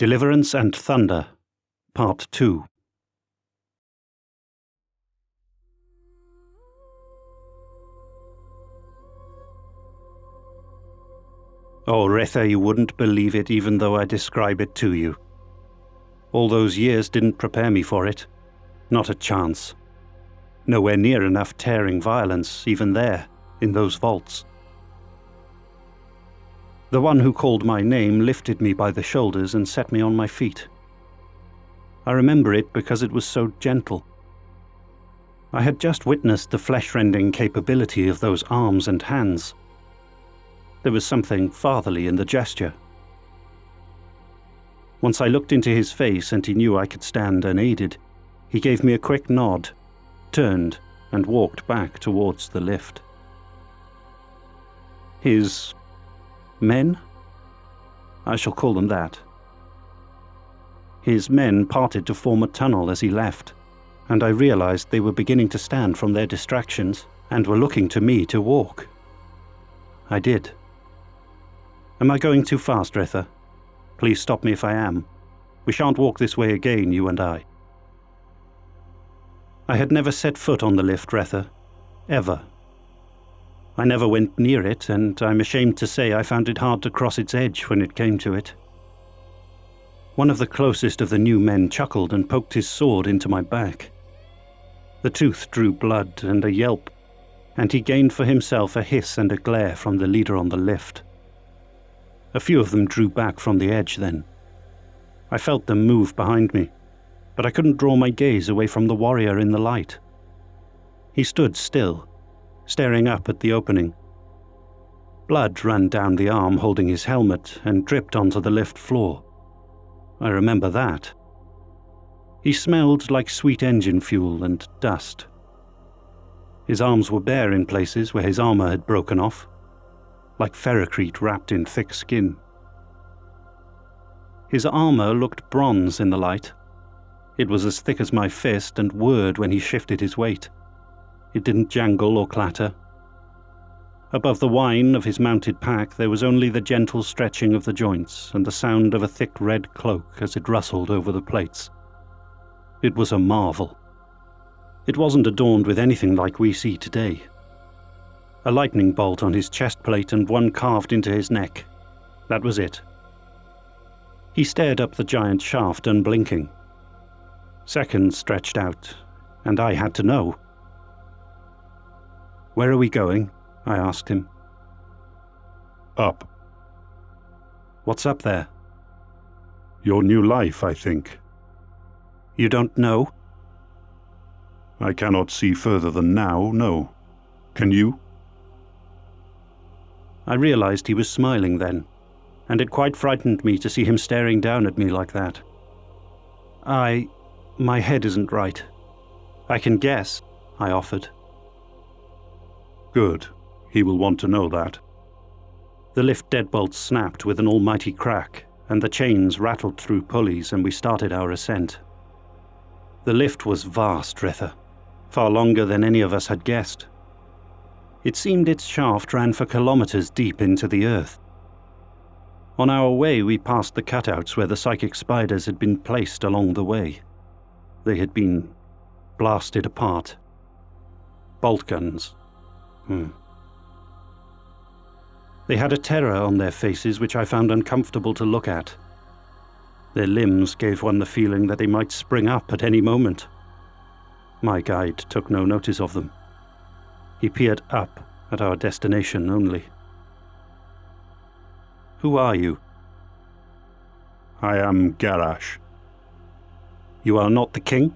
Deliverance and Thunder, Part 2. Oh, Retha, you wouldn't believe it even though I describe it to you. All those years didn't prepare me for it. Not a chance. Nowhere near enough tearing violence, even there, in those vaults. The one who called my name lifted me by the shoulders and set me on my feet. I remember it because it was so gentle. I had just witnessed the flesh-rending capability of those arms and hands. There was something fatherly in the gesture. Once I looked into his face and he knew I could stand unaided, he gave me a quick nod, turned, and walked back towards the lift. His men? I shall call them that. His men parted to form a tunnel as he left, and I realized they were beginning to stand from their distractions and were looking to me to walk. I did. Am I going too fast, Retha? Please stop me if I am. We shan't walk this way again, you and I. I had never set foot on the lift, Retha. Ever. I never went near it, and I'm ashamed to say I found it hard to cross its edge when it came to it. One of the closest of the new men chuckled and poked his sword into my back. The tooth drew blood and a yelp, and he gained for himself a hiss and a glare from the leader on the lift. A few of them drew back from the edge then. I felt them move behind me, but I couldn't draw my gaze away from the warrior in the light. He stood still, staring up at the opening. Blood ran down the arm holding his helmet and dripped onto the lift floor. I remember that. He smelled like sweet engine fuel and dust. His arms were bare in places where his armor had broken off, like ferrocrete wrapped in thick skin. His armor looked bronze in the light. It was as thick as my fist and whirred when he shifted his weight. It didn't jangle or clatter. Above the whine of his mounted pack there was only the gentle stretching of the joints and the sound of a thick red cloak as it rustled over the plates. It was a marvel. It wasn't adorned with anything like we see today. A lightning bolt on his chest plate and one carved into his neck. That was it. He stared up the giant shaft unblinking. Seconds stretched out, and I had to know. "Where are we going?" I asked him. "Up." "What's up there?" "Your new life, I think." "You don't know?" "I cannot see further than now, no. Can you?" I realized he was smiling then, and it quite frightened me to see him staring down at me like that. My head isn't right. I can guess," I offered. "Good. He will want to know that." The lift deadbolts snapped with an almighty crack, and the chains rattled through pulleys, and we started our ascent. The lift was vast, Retha, far longer than any of us had guessed. It seemed its shaft ran for kilometers deep into the earth. On our way, we passed the cutouts where the psychic spiders had been placed along the way. They had been blasted apart. Bolt guns. They had a terror on their faces which I found uncomfortable to look at. Their limbs gave one the feeling that they might spring up at any moment. My guide took no notice of them. He peered up at our destination only. "Who are you?" "I am Garrosh." "You are not the king?"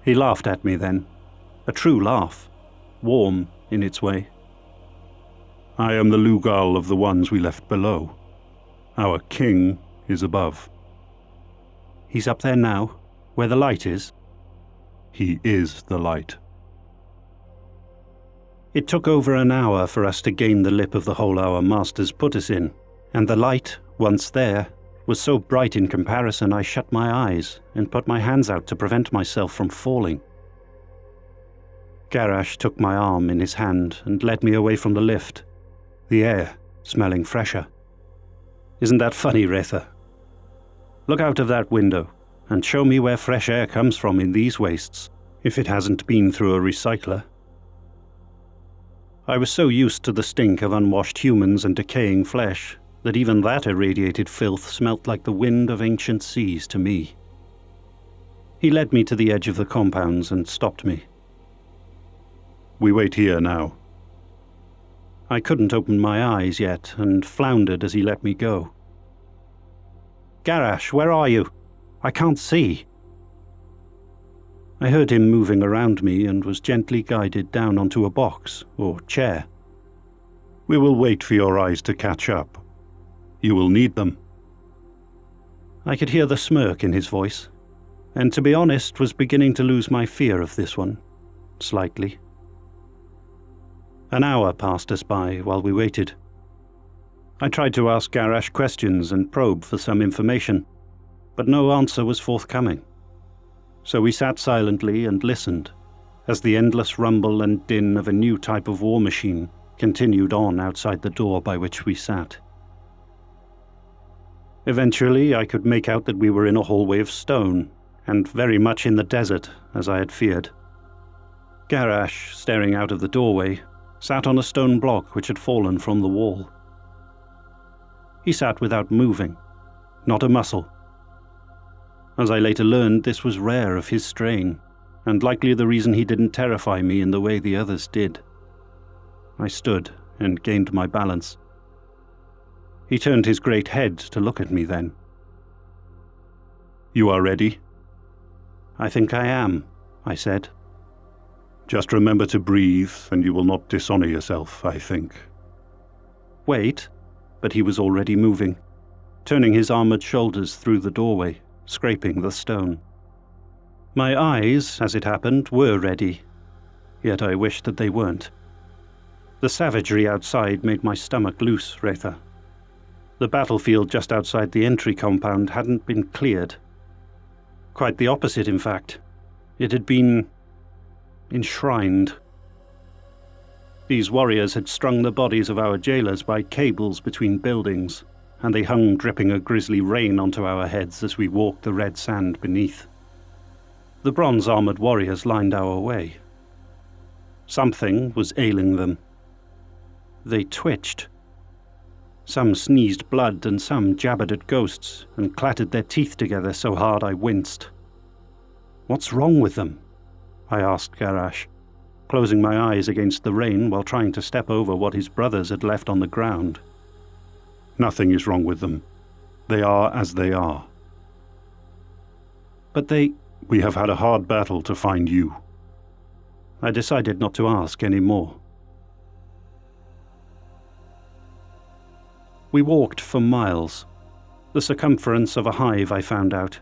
He laughed at me then. A true laugh. Warm in its way. "I am the Lugal of the ones we left below. Our king is above." "He's up there now, where the light is?" "He is the light." It took over an hour for us to gain the lip of the hole our masters put us in, and the light, once there, was so bright in comparison I shut my eyes and put my hands out to prevent myself from falling. Garrosh took my arm in his hand and led me away from the lift, the air smelling fresher. Isn't that funny, Retha? Look out of that window, and show me where fresh air comes from in these wastes, if it hasn't been through a recycler. I was so used to the stink of unwashed humans and decaying flesh that even that irradiated filth smelt like the wind of ancient seas to me. He led me to the edge of the compounds and stopped me. We wait here now. I couldn't open my eyes yet and floundered as he let me go. Garrosh, where are you? I can't see. I heard him moving around me and was gently guided down onto a box or chair. We will wait for your eyes to catch up. You will need them. I could hear the smirk in his voice, and to be honest, was beginning to lose my fear of this one, slightly. An hour passed us by while we waited. I tried to ask Garrosh questions and probe for some information, but no answer was forthcoming. So we sat silently and listened, as the endless rumble and din of a new type of war machine continued on outside the door by which we sat. Eventually, I could make out that we were in a hallway of stone, and very much in the desert, as I had feared. Garrosh, staring out of the doorway, sat on a stone block which had fallen from the wall. He sat without moving, not a muscle. As I later learned, this was rare of his strain, and likely the reason he didn't terrify me in the way the others did. I stood and gained my balance. He turned his great head to look at me then. You are ready? I think I am, I said. Just remember to breathe, and you will not dishonor yourself, I think. Wait, but he was already moving, turning his armored shoulders through the doorway, scraping the stone. My eyes, as it happened, were ready, yet I wished that they weren't. The savagery outside made my stomach loose, Retha. The battlefield just outside the entry compound hadn't been cleared. Quite the opposite, in fact. It had been enshrined. These warriors had strung the bodies of our jailers by cables between buildings, and they hung dripping a grisly rain onto our heads as we walked the red sand beneath. The bronze-armored warriors lined our way. Something was ailing them. They twitched. Some sneezed blood and some jabbered at ghosts and clattered their teeth together so hard I winced. "What's wrong with them?" I asked Garrosh, closing my eyes against the rain while trying to step over what his brothers had left on the ground. Nothing is wrong with them. They are as they are. But they... We have had a hard battle to find you. I decided not to ask any more. We walked for miles. The circumference of a hive, I found out.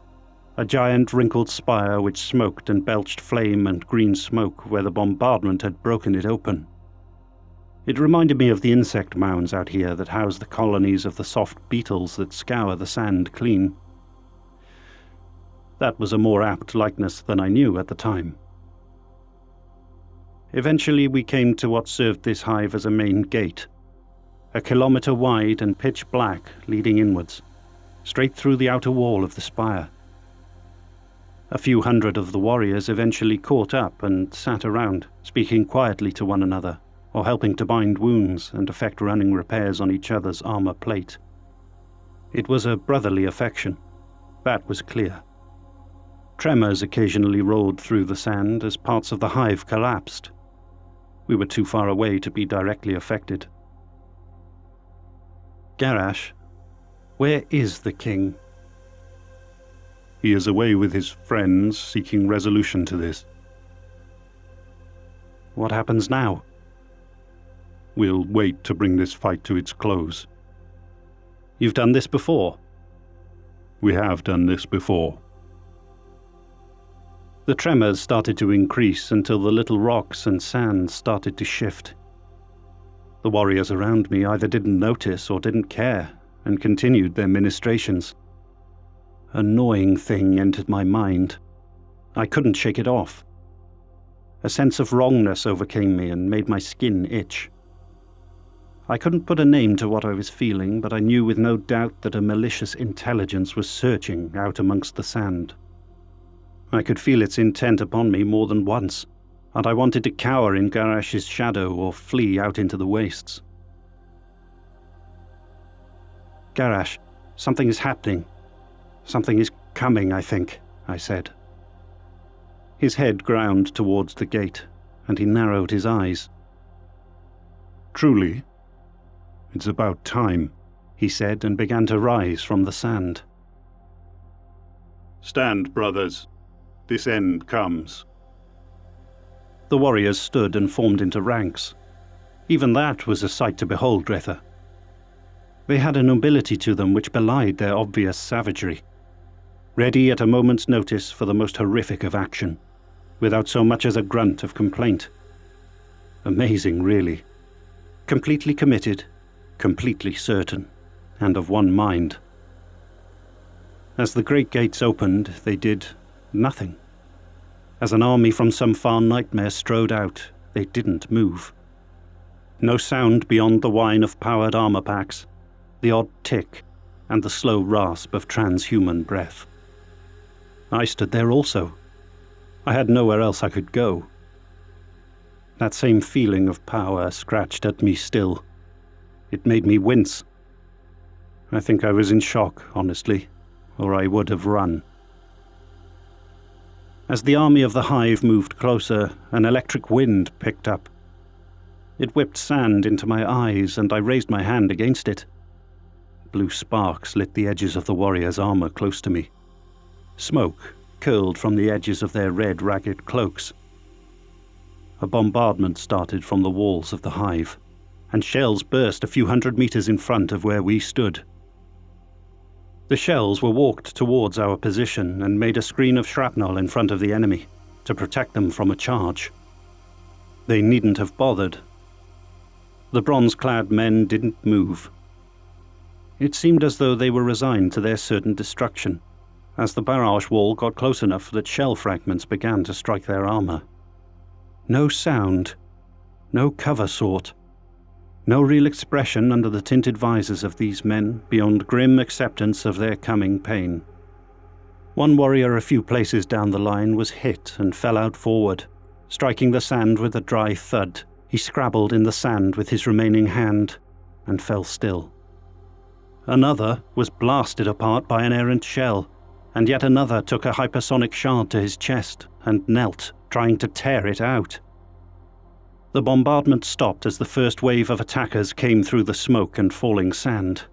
A giant wrinkled spire which smoked and belched flame and green smoke where the bombardment had broken it open. It reminded me of the insect mounds out here that house the colonies of the soft beetles that scour the sand clean. That was a more apt likeness than I knew at the time. Eventually we came to what served this hive as a main gate. A kilometre wide and pitch black leading inwards, straight through the outer wall of the spire. A few hundred of the warriors eventually caught up and sat around, speaking quietly to one another, or helping to bind wounds and effect running repairs on each other's armour plate. It was a brotherly affection, that was clear. Tremors occasionally rolled through the sand as parts of the hive collapsed. We were too far away to be directly affected. Garrosh, where is the king? He is away with his friends, seeking resolution to this. What happens now? We'll wait to bring this fight to its close. You've done this before? We have done this before. The tremors started to increase until the little rocks and sand started to shift. The warriors around me either didn't notice or didn't care, and continued their ministrations. A gnawing thing entered my mind. I couldn't shake it off. A sense of wrongness overcame me and made my skin itch. I couldn't put a name to what I was feeling, but I knew with no doubt that a malicious intelligence was searching out amongst the sand. I could feel its intent upon me more than once, and I wanted to cower in Garash's shadow or flee out into the wastes. "Garash, something is happening. Something is coming, I think," I said. His head ground towards the gate, and he narrowed his eyes. "Truly? It's about time," he said, and began to rise from the sand. "Stand, brothers. This end comes." The warriors stood and formed into ranks. Even that was a sight to behold, Retha. They had a nobility to them which belied their obvious savagery, ready at a moment's notice for the most horrific of action, without so much as a grunt of complaint. Amazing, really. Completely committed, completely certain, and of one mind. As the great gates opened, they did nothing. As an army from some far nightmare strode out, they didn't move. No sound beyond the whine of powered armor packs, the odd tick, and the slow rasp of transhuman breath. I stood there also. I had nowhere else I could go. That same feeling of power scratched at me still. It made me wince. I think I was in shock, honestly, or I would have run. As the army of the hive moved closer, an electric wind picked up. It whipped sand into my eyes, and I raised my hand against it. Blue sparks lit the edges of the warriors' armor close to me. Smoke curled from the edges of their red, ragged cloaks. A bombardment started from the walls of the hive, and shells burst a few hundred meters in front of where we stood. The shells were walked towards our position and made a screen of shrapnel in front of the enemy to protect them from a charge. They needn't have bothered. The bronze-clad men didn't move. It seemed as though they were resigned to their certain destruction, as the barrage wall got close enough that shell fragments began to strike their armor. No sound, no cover sought, no real expression under the tinted visors of these men beyond grim acceptance of their coming pain. One warrior a few places down the line was hit and fell out forward, striking the sand with a dry thud. He scrabbled in the sand with his remaining hand and fell still. Another was blasted apart by an errant shell, and yet another took a hypersonic shard to his chest and knelt, trying to tear it out. The bombardment stopped as the first wave of attackers came through the smoke and falling sand.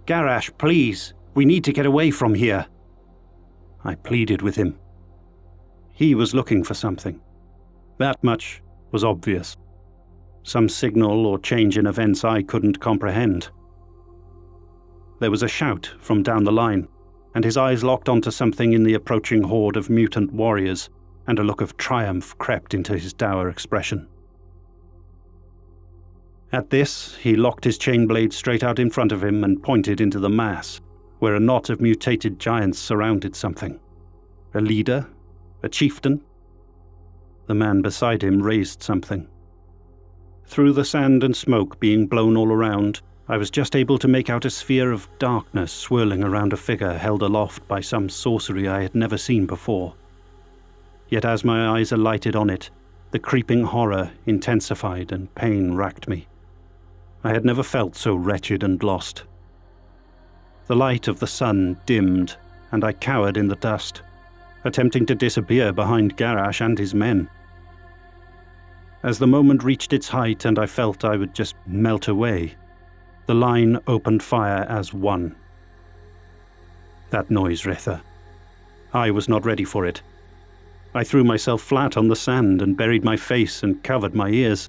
"Garash, please, we need to get away from here," I pleaded with him. He was looking for something. That much was obvious. Some signal or change in events I couldn't comprehend. There was a shout from down the line, and his eyes locked onto something in the approaching horde of mutant warriors, and a look of triumph crept into his dour expression. At this, he locked his chain blade straight out in front of him and pointed into the mass, where a knot of mutated giants surrounded something. A leader? A chieftain? The man beside him raised something. Through the sand and smoke being blown all around, I was just able to make out a sphere of darkness swirling around a figure held aloft by some sorcery I had never seen before. Yet as my eyes alighted on it, the creeping horror intensified and pain racked me. I had never felt so wretched and lost. The light of the sun dimmed, and I cowered in the dust, attempting to disappear behind Garash and his men. As the moment reached its height and I felt I would just melt away, the line opened fire as one. That noise, Retha. I was not ready for it. I threw myself flat on the sand and buried my face and covered my ears.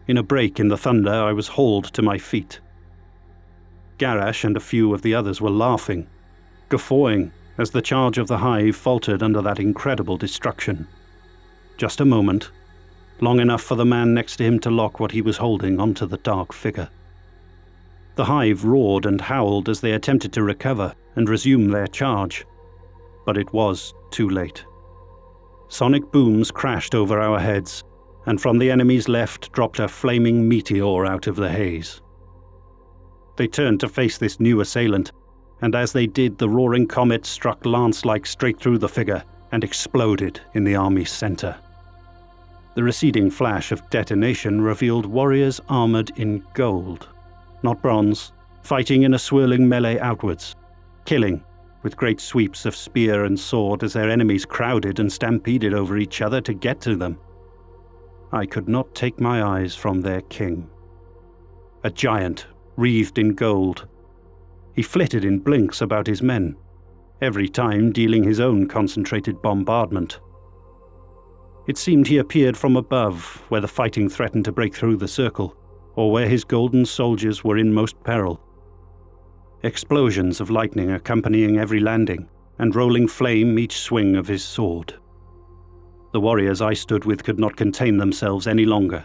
In a break in the thunder, I was hauled to my feet. Garash and a few of the others were laughing, guffawing, as the charge of the hive faltered under that incredible destruction. Just a moment, long enough for the man next to him to lock what he was holding onto the dark figure. The hive roared and howled as they attempted to recover and resume their charge, but it was too late. Sonic booms crashed over our heads, and from the enemy's left dropped a flaming meteor out of the haze. They turned to face this new assailant, and as they did, the roaring comet struck lance-like straight through the figure and exploded in the army's center. The receding flash of detonation revealed warriors armored in gold, not bronze, fighting in a swirling melee outwards, killing with great sweeps of spear and sword as their enemies crowded and stampeded over each other to get to them. I could not take my eyes from their king. A giant, wreathed in gold. He flitted in blinks about his men, every time dealing his own concentrated bombardment. It seemed he appeared from above, where the fighting threatened to break through the circle, or where his golden soldiers were in most peril. Explosions of lightning accompanying every landing, and rolling flame each swing of his sword. The warriors I stood with could not contain themselves any longer.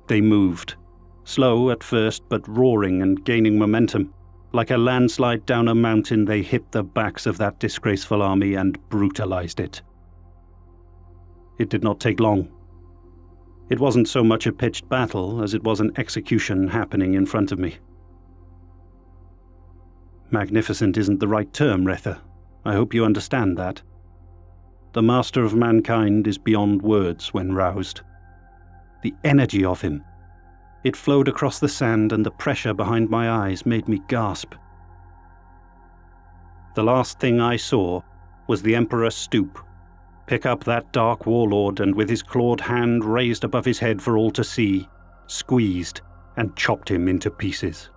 They moved, slow at first but roaring and gaining momentum. Like a landslide down a mountain, they hit the backs of that disgraceful army and brutalized it. It did not take long. It wasn't so much a pitched battle as it was an execution happening in front of me. Magnificent isn't the right term, Retha. I hope you understand that. The master of mankind is beyond words when roused. The energy of him. It flowed across the sand, and the pressure behind my eyes made me gasp. The last thing I saw was the Emperor stoop, pick up that dark warlord, and with his clawed hand raised above his head for all to see, squeezed and chopped him into pieces.